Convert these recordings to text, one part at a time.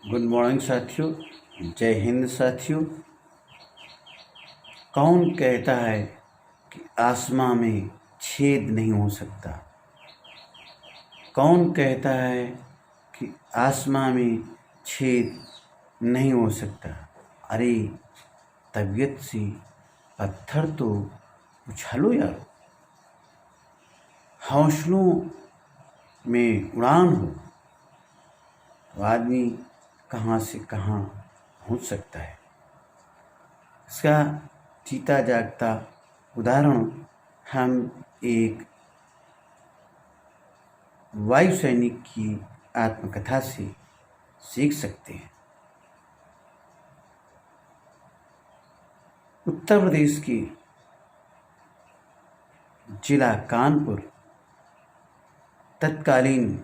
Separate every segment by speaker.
Speaker 1: Good morning साथियों, जय हिंद साथियों। कौन कहता है कि आसमां में छेद नहीं हो सकता? कौन कहता है कि आसमां में छेद नहीं हो सकता? अरे तबीयत से पत्थर तो उछालो यार, हौसलों में उड़ान हो तो आदमी कहाँ से कहाँ पहुँच सकता है। इसका जीता जागता उदाहरण हम एक वायु सैनिक की आत्मकथा से सीख सकते हैं। उत्तर प्रदेश के जिला कानपुर तत्कालीन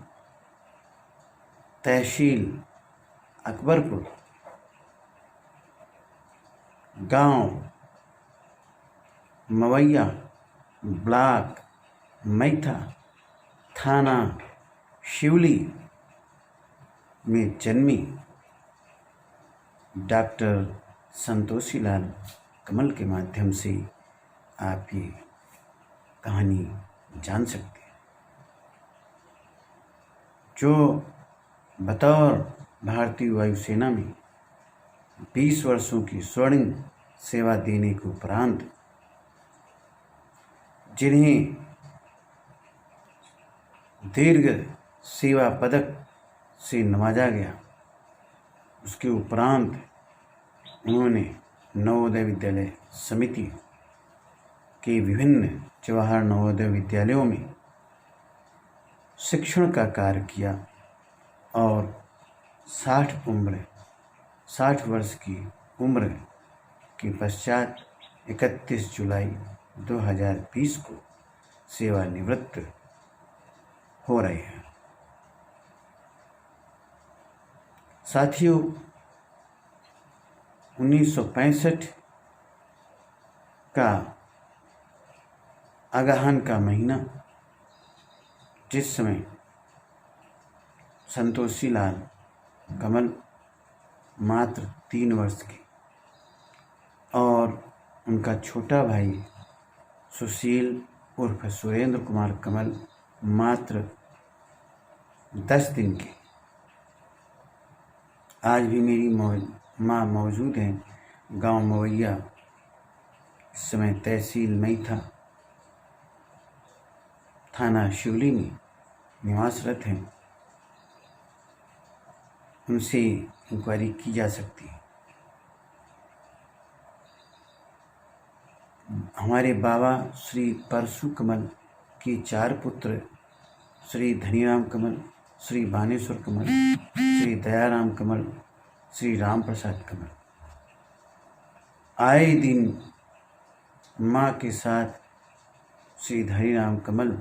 Speaker 1: तहसील अकबरपुर गांव मवैया ब्लॉक मैथा थाना शिवली में जन्मी डॉक्टर संतोषी लाल कमल के माध्यम से आप ये कहानी जान सकते हैं, जो बतौर भारतीय वायुसेना में 20 वर्षों की स्वर्णिम सेवा देने के उपरांत जिन्हें दीर्घ सेवा पदक से नवाजा गया, उसके उपरांत उन्होंने नवोदय विद्यालय समिति के विभिन्न जवाहर नवोदय विद्यालयों में शिक्षण का कार्य किया और 60 वर्ष की उम्र के पश्चात 31 जुलाई 2020 को सेवानिवृत्त हो रहे हैं। साथियों, 1965 का अगहन का महीना, जिस समय संतोषी लाल कमल मात्र 3 वर्ष के और उनका छोटा भाई सुशील उर्फ सुरेंद्र कुमार कमल मात्र 10 दिन के। आज भी मेरी माँ मौजूद हैं गांव मवैया, इस समय तहसील मैथा थाना शिवली में निवासरत हैं। उनसे इंक्वायरी की जा सकती है। हमारे बाबा श्री परशु कमल के 4 पुत्र श्री धनीराम कमल, श्री बानेश्वर कमल, श्री दयाराम कमल, श्री राम प्रसाद कमल आए दिन माँ के साथ श्री धनीराम कमल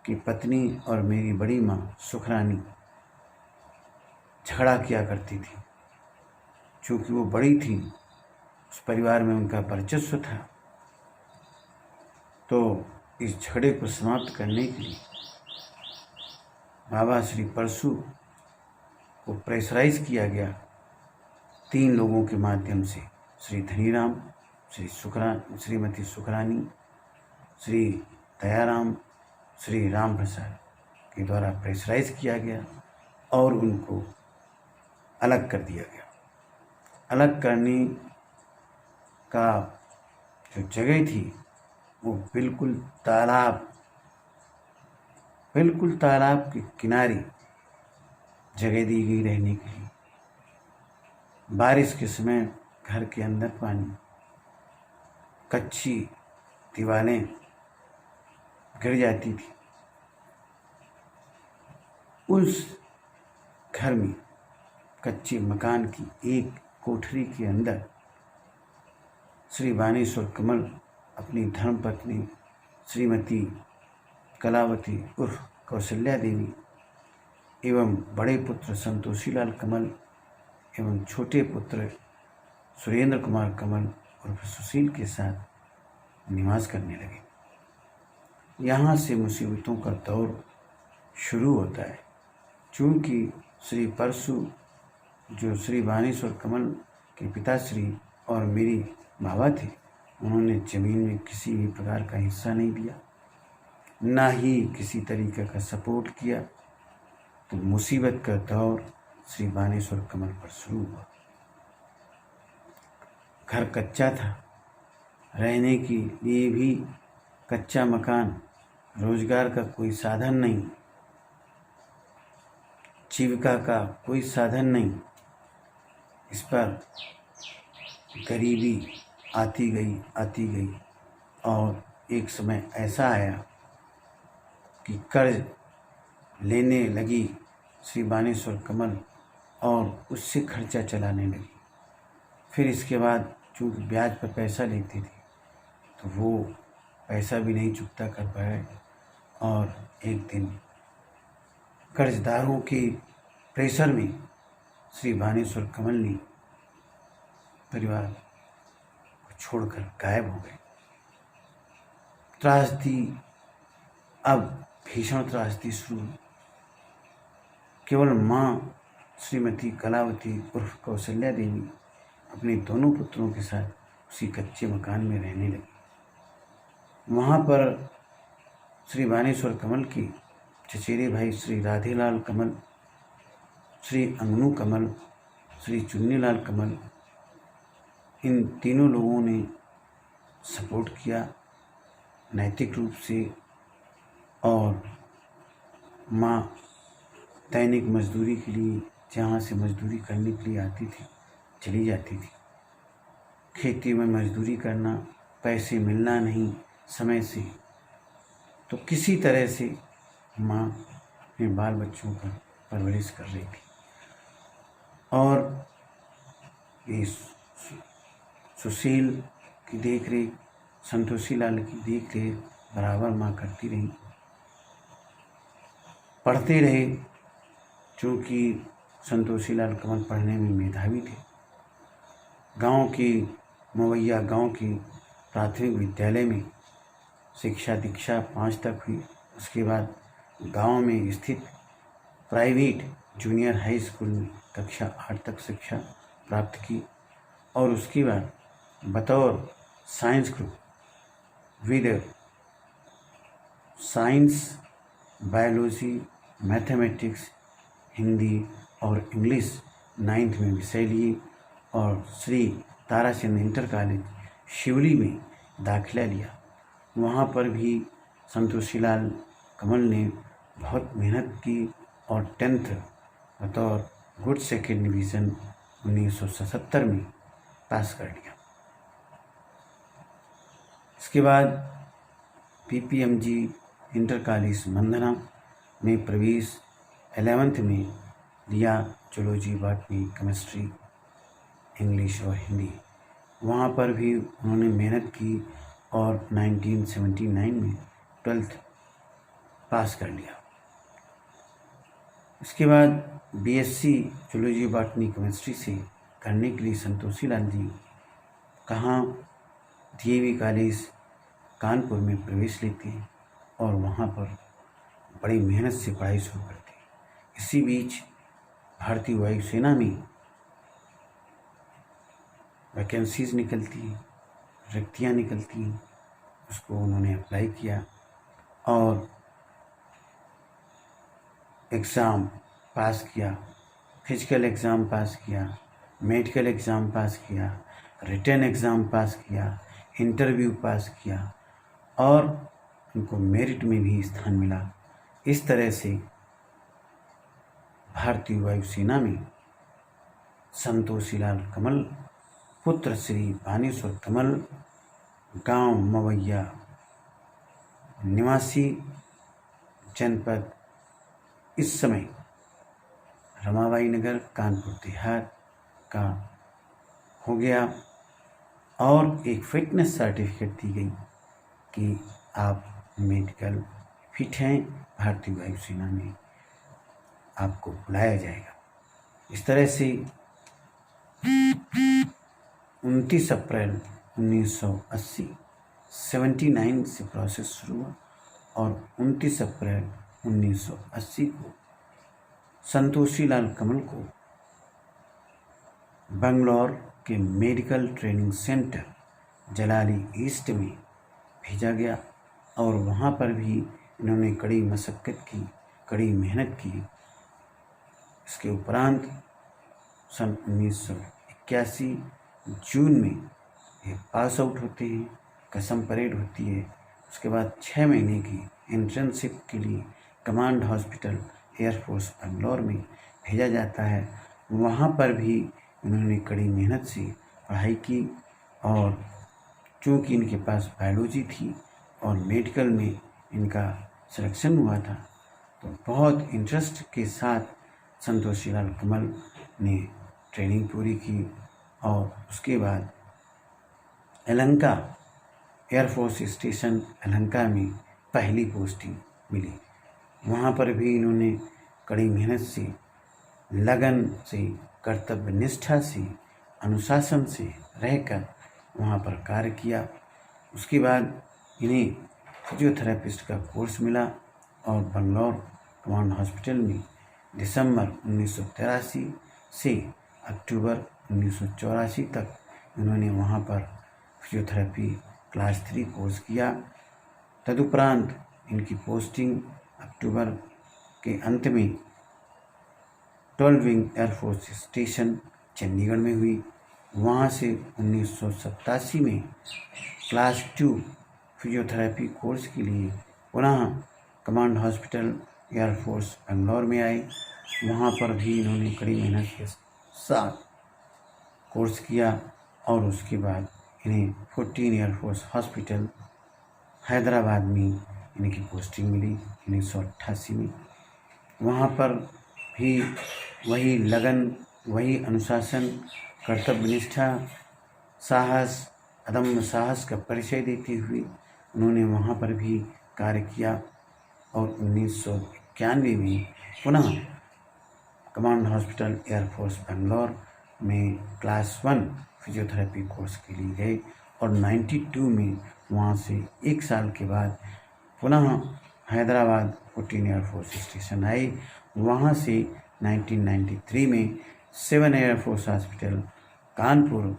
Speaker 1: की पत्नी और मेरी बड़ी माँ सुखरानी झगड़ा किया करती थी। चूँकि वो बड़ी थी, उस परिवार में उनका वर्चस्व था, तो इस झगड़े को समाप्त करने के लिए बाबा श्री परशु को प्रेशराइज किया गया 3 लोगों के माध्यम से, श्री धनीराम, श्रीमती सुखरानी, श्री दयाराम, श्री राम प्रसाद के द्वारा प्रेशराइज किया गया और उनको अलग कर दिया गया। अलग करने का जो जगह थी वो बिल्कुल तालाब के किनारे जगह दी गई रहने के लिए। बारिश के समय घर के अंदर पानी, कच्ची दीवारें गिर जाती थी। उस घर में कच्चे मकान की एक कोठरी के अंदर श्री बानेश्वर कमल अपनी धर्मपत्नी श्रीमती कलावती उर्फ कौशल्या देवी एवं बड़े पुत्र संतोषी लाल कमल एवं छोटे पुत्र सुरेंद्र कुमार कमल उर्फ सुशील के साथ निवास करने लगे। यहाँ से मुसीबतों का दौर शुरू होता है। चूँकि श्री परशु जो श्री बानेश्वर कमल के पिताश्री और मेरी बाबा थे, उन्होंने ज़मीन में किसी भी प्रकार का हिस्सा नहीं दिया, ना ही किसी तरीके का सपोर्ट किया। तो मुसीबत का दौर श्री बानेश्वर कमल पर शुरू हुआ। घर कच्चा था, रहने के लिए भी कच्चा मकान, रोजगार का कोई साधन नहीं, जीविका का कोई साधन नहीं। इस पर गरीबी आती गई और एक समय ऐसा आया कि कर्ज लेने लगी श्री बानेश्वर कमल और उससे खर्चा चलाने लगी। फिर इसके बाद चूँकि ब्याज पर पैसा लेती थी तो वो पैसा भी नहीं चुकता कर पाए और एक दिन कर्जदारों के प्रेशर में श्री बानेश्वर कमल ने परिवार को छोड़कर गायब हो गए। त्रासदी, अब भीषण त्रासदी शुरू। केवल माँ श्रीमती कलावती उर्फ कौशल्या देवी अपने दोनों पुत्रों के साथ उसी कच्चे मकान में रहने लगी। वहाँ पर श्री बानेश्वर कमल के चचेरे भाई श्री राधेलाल कमल, श्री अंगनू कमल, श्री चुन्नीलाल कमल, इन तीनों लोगों ने सपोर्ट किया नैतिक रूप से। और माँ दैनिक मजदूरी के लिए जहाँ से मजदूरी करने के लिए आती थी चली जाती थी। खेती में मजदूरी करना, पैसे मिलना नहीं समय से, तो किसी तरह से माँ अपने बाल बच्चों का परवरिश कर रही थी। और ये सुशील की देख रेख, संतोषी लाल की देख रेख बराबर माँ करती रही। पढ़ते रहे, चूँकि संतोषी लाल कमल पढ़ने में मेधावी थे। गांव की मवैया गांव की प्राथमिक विद्यालय में शिक्षा दीक्षा 5 तक हुई। उसके बाद गांव में स्थित प्राइवेट जूनियर हाई स्कूल में कक्षा 8 तक शिक्षा प्राप्त की और उसके बाद बतौर science group with science, biology, mathematics, Hindi और इंग्लिश 9th में विषय लिए और श्री ताराचंद इंटर कॉलेज शिवली में दाखिला लिया। वहाँ पर भी संतोषीलाल कमल ने बहुत मेहनत की और 10th बतौर गुड सेकेंड डिवीज़न 1977 में पास कर लिया। इसके बाद PPMG इंटर कॉलेज मंदना में प्रवेश 11th में लिया, जूलॉजी, बॉटनी, केमिस्ट्री, इंग्लिश और हिंदी। वहाँ पर भी उन्होंने मेहनत की और 1979 में 12th पास कर लिया। इसके बाद BSc जूलॉजी, बॉटनी, केमिस्ट्री से करने के लिए संतोषी लाल जी कहाँ DAV कॉलेज कानपुर में प्रवेश लेते हैं और वहाँ पर बड़ी मेहनत से पढ़ाई शुरू करते हैं। इसी बीच भारतीय वायुसेना में वैकेंसीज निकलती हैं, रिक्तियाँ निकलती हैं, उसको उन्होंने अप्लाई किया और एग्ज़ाम पास किया, फिजिकल एग्ज़ाम पास किया, मेडिकल एग्ज़ाम पास किया, रिटन एग्ज़ाम पास किया, इंटरव्यू पास किया और उनको मेरिट में भी स्थान मिला। इस तरह से भारतीय वायुसेना में संतोषीलाल कमल पुत्र श्री बानेश्वर कमल गांव मवैया निवासी, जनपद इस समय रमाबाई नगर, कानपुर देहात का हो गया और एक फिटनेस सर्टिफिकेट दी गई कि आप मेडिकल फिट हैं, भारतीय वायुसेना में आपको बुलाया जाएगा। इस तरह से 29 अप्रैल 1980 79 से प्रोसेस शुरू हुआ और 29 अप्रैल 1980 को संतोषीलाल कमल को बंगलौर के मेडिकल ट्रेनिंग सेंटर जलाली ईस्ट में भेजा गया और वहाँ पर भी इन्होंने कड़ी मशक्क़त की, कड़ी मेहनत की। इसके उपरांत सन 1981 जून में ये पास आउट होते हैं, कसम परेड होती है। उसके बाद 6 महीने की इंटर्नशिप के लिए कमांड हॉस्पिटल एयरफोर्स बंगलौर में भेजा जाता है। वहाँ पर भी इन्होंने कड़ी मेहनत से पढ़ाई की और चूँकि इनके पास बायोलॉजी थी और मेडिकल में इनका सिलेक्शन हुआ था, तो बहुत इंटरेस्ट के साथ संतोषी लाल कमल ने ट्रेनिंग पूरी की और उसके बाद यलहंका एयरफोर्स स्टेशन यलहंका में पहली पोस्टिंग मिली। वहाँ पर भी इन्होंने कड़ी मेहनत से, लगन से, कर्तव्य निष्ठा से, अनुशासन से रहकर वहाँ पर कार्य किया। उसके बाद इन्हें फिजियोथेरेपिस्ट का कोर्स मिला और बंगलौर कमांड हॉस्पिटल में दिसंबर 1983 से अक्टूबर 1984 तक इन्होंने वहाँ पर फिजियोथेरेपी क्लास 3 कोर्स किया। तदुपरांत इनकी पोस्टिंग अक्टूबर के अंत में 12 विंग एयरफोर्स स्टेशन चंडीगढ़ में हुई। वहाँ से 1987 में क्लास 2 फिजियोथेरेपी कोर्स के लिए पुनः कमांड हॉस्पिटल एयरफोर्स बंगलौर में आए। वहाँ पर भी इन्होंने कड़ी मेहनत के साथ कोर्स किया और उसके बाद इन्हें 14 एयरफोर्स हॉस्पिटल हैदराबाद में इनकी पोस्टिंग मिली 1988 में। वहाँ पर भी वही लगन, वही अनुशासन, कर्तव्यनिष्ठा, साहस, अदम्य साहस का परिचय देते हुए उन्होंने वहाँ पर भी कार्य किया और 1991 में पुनः कमांड हॉस्पिटल एयरफोर्स बंगलौर में क्लास 1 फिजियोथेरेपी कोर्स के लिए गए और 92 में वहाँ से 1 साल के बाद पुनः हैदराबाद 14 एयरफोर्स स्टेशन आए। वहाँ से 1993 में 7 एयरफोर्स हॉस्पिटल कानपुर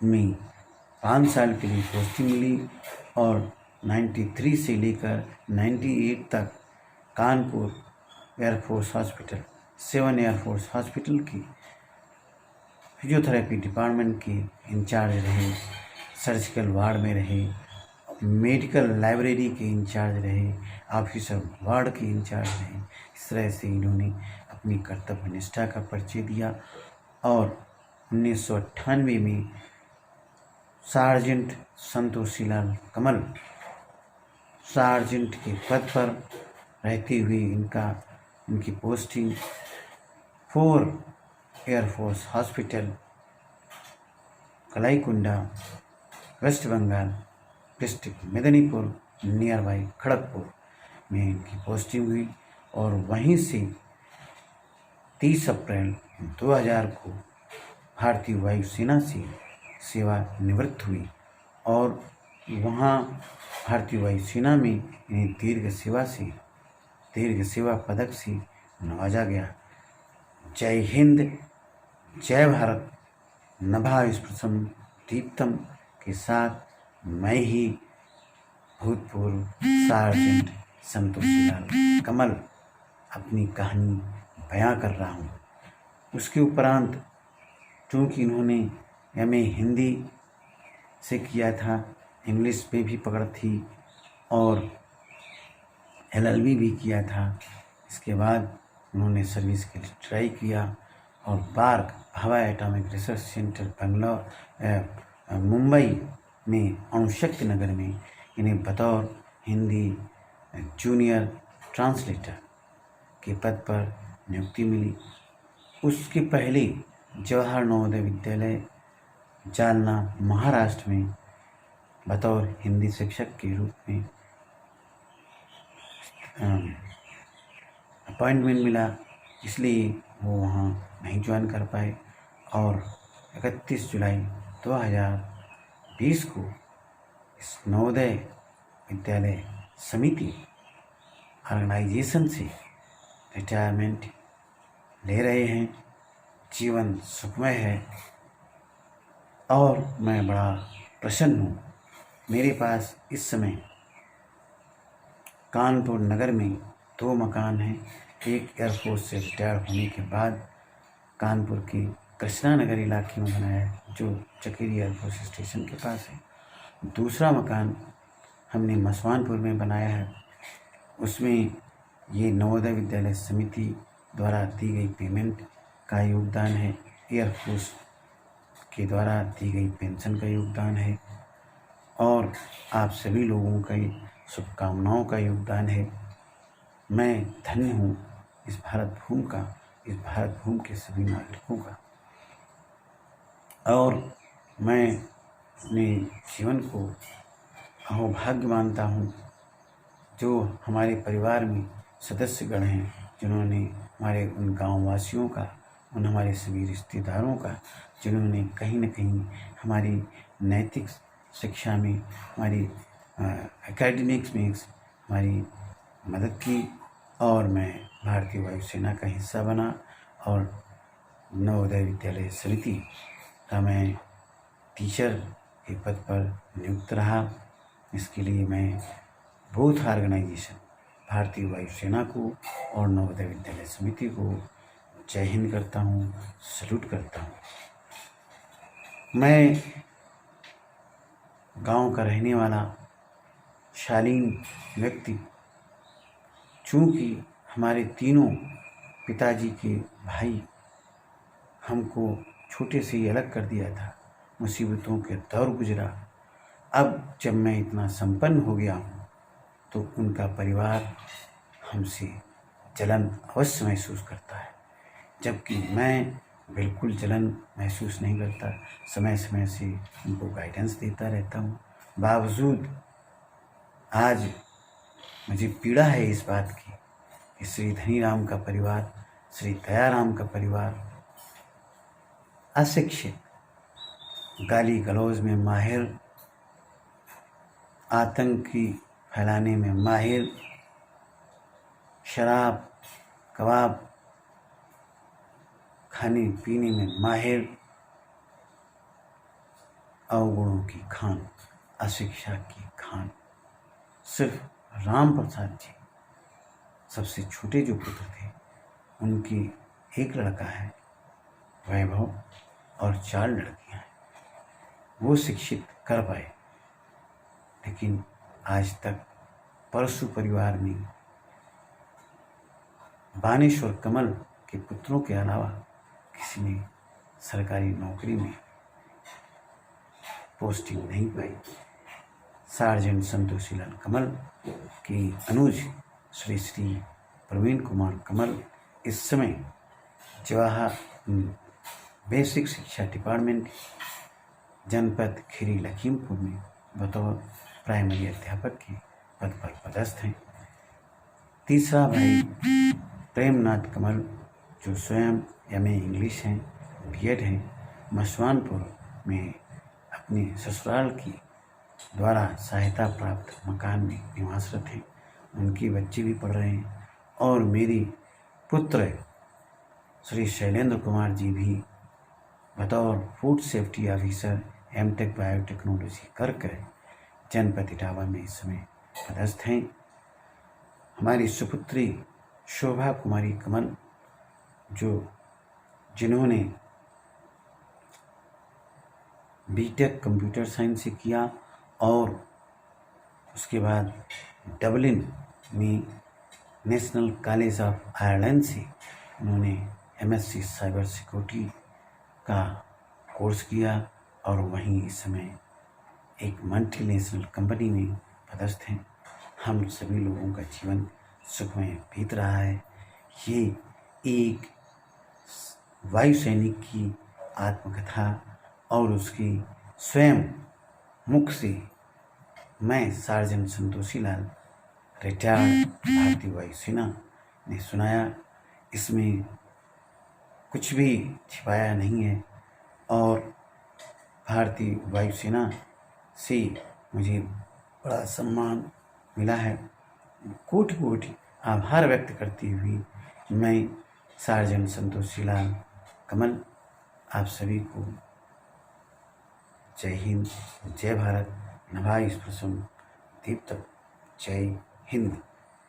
Speaker 1: में 5 साल के लिए पोस्टिंग मिली और 93 से लेकर 98 तक Kanpur air force hospital 7 air force hospital की फिजियोथेरेपी डिपार्टमेंट के इंचार्ज रहे, सर्जिकल वार्ड में रहे, मेडिकल लाइब्रेरी के इंचार्ज रहे, ऑफिसर वार्ड के इंचार्ज रहे। इस तरह से इन्होंने अपनी कर्तव्य निष्ठा का परिचय दिया और 1998 में सार्जेंट संतोषी लाल कमल सार्जेंट के पद पर रहते हुए इनकी posting 4 air force hospital Kalaikunda West Bengal district Medinipur near by Kharagpur में इनकी पोस्टिंग हुई और वहीं से 30 अप्रैल 2000 को भारतीय वायुसेना से सेवानिवृत्त हुई और वहाँ भारतीय वायुसेना में इन्हें दीर्घ सेवा पदक से नवाजा गया। जय हिंद, जय भारत। नभा स्पृशम दीप्तम के साथ मैं ही भूतपूर्व सार्जेंट संतोषी लाल कमल अपनी कहानी बयां कर रहा हूँ। उसके उपरांत चूँकि इन्होंने एमए हिंदी से किया था, इंग्लिश पे भी पकड़ थी और एलएलबी भी किया था। इसके बाद उन्होंने सर्विस के लिए ट्राई किया और बार्क हवाई atomic research centre Bangalore Mumbai में अणुशक्ति नगर में इन्हें बतौर हिंदी जूनियर ट्रांसलेटर के पद पर नियुक्ति मिली। उसके पहले जवाहर नवोदय विद्यालय जालना महाराष्ट्र में बतौर हिंदी शिक्षक के रूप में अपॉइंटमेंट मिला, इसलिए वो वहाँ नहीं ज्वाइन कर पाए और 31 जुलाई 2020 को इस नवोदय विद्यालय समिति ऑर्गेनाइजेशन से रिटायरमेंट ले रहे हैं। जीवन सुखमय है और मैं बड़ा प्रसन्न हूँ। मेरे पास इस समय कानपुर नगर में 2 मकान हैं। एक एयरफोर्स से रिटायर होने के बाद कानपुर के कृष्णा नगर इलाके में बनाया है, जो चकेरी एयरफोर्स स्टेशन के पास है। दूसरा मकान हमने मसवानपुर में बनाया है। उसमें ये नवोदय विद्यालय समिति द्वारा दी गई पेमेंट का योगदान है, एयरफोर्स के द्वारा दी गई पेंशन का योगदान है और आप सभी लोगों का शुभकामनाओं का योगदान है। मैं धन्य हूँ इस भारत भूमि का, इस भारत भूमि के सभी नागरिकों का, और मैं अपने जीवन को अहोभाग्य मानता हूँ जो हमारे परिवार में सदस्यगण हैं, जिन्होंने हमारे उन गाँव वासियों का, उन हमारे सभी रिश्तेदारों का, जिन्होंने कहीं न कहीं हमारी नैतिक शिक्षा में, हमारी एकेडमिक्स में हमारी मदद की और मैं भारतीय वायुसेना का हिस्सा बना और नवोदय विद्यालय समिति का मैं टीचर के पद पर नियुक्त रहा। इसके लिए मैं बोथ ऑर्गेनाइजेशन भारतीय वायुसेना को और नवोदय विद्यालय समिति को जय हिंद करता हूँ, सल्यूट करता हूँ। मैं गांव का रहने वाला शालीन व्यक्ति, चूँकि हमारे तीनों पिताजी के भाई हमको छोटे से ही अलग कर दिया था, मुसीबतों के दौर गुजरा। अब जब मैं इतना संपन्न हो गया हूँ तो उनका परिवार हमसे जलन अवश्य महसूस करता है, जबकि मैं बिल्कुल जलन महसूस नहीं करता। समय समय से उनको गाइडेंस देता रहता हूँ। बावजूद आज मुझे पीड़ा है इस बात की कि श्री धनीराम का परिवार, श्री दयाराम का परिवार अशिक्षित, गाली गलौज में माहिर, आतंकी फैलाने में माहिर, शराब कबाब खाने पीने में माहिर, अवगुणों की खान, अशिक्षा की खान, सिर्फ राम प्रसाद जी सबसे छोटे जो पुत्र थे, उनकी एक लड़का है वैभव और 4 लड़कियां हैं। वो शिक्षित कर पाए, लेकिन आज तक परशु परिवार में बानेश्वर कमल के पुत्रों के अलावा किसी ने सरकारी नौकरी में पोस्टिंग नहीं पाई। सार्जेंट संतोषी लाल कमल की अनुज श्री श्री प्रवीण कुमार कमल इस समय जवाहर बेसिक शिक्षा डिपार्टमेंट जनपद खीरी लखीमपुर में बतौर प्राइमरी अध्यापक के पद पर पदस्थ हैं। तीसरा भाई प्रेमनाथ कमल जो स्वयं एमए इंग्लिश हैं, बीएड हैं, मसवानपुर में अपने ससुराल की द्वारा सहायता प्राप्त मकान में निवासरत हैं। उनके बच्चे भी पढ़ रहे हैं और मेरी पुत्र श्री शैलेंद्र कुमार जी भी बतौर food safety officer M Tech biotechnology कर जनपद इटावा में इस समय पदस्थ हैं। हमारी सुपुत्री शोभा कुमारी कमल जिन्होंने बीटेक कंप्यूटर साइंस से किया और उसके बाद डबलिन में नेशनल कॉलेज ऑफ आयरलैंड से उन्होंने एमएससी साइबर सिक्योरिटी का कोर्स किया और वहीं इस समय एक मल्टीनेशनल कंपनी में पदस्थ हैं। हम सभी लोगों का जीवन सुखमय बीत रहा है। ये एक वायु सैनिक की आत्मकथा और उसकी स्वयं मुख से मैं सार्जेंट संतोषी लाल रिटायर्ड भारतीय वायुसेना ने सुनाया। इसमें कुछ भी छिपाया नहीं है और भारतीय वायुसेना से मुझे बड़ा सम्मान मिला है। कोटि कोटि आभार व्यक्त करती हुई मैं सार्जेंट संतोषी लाल कमल, आप सभी को जय हिंद, जय भारत, नभाय स्पृशम दीप्तम, जय हिंद,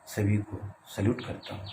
Speaker 1: सभी को सल्यूट करता हूँ।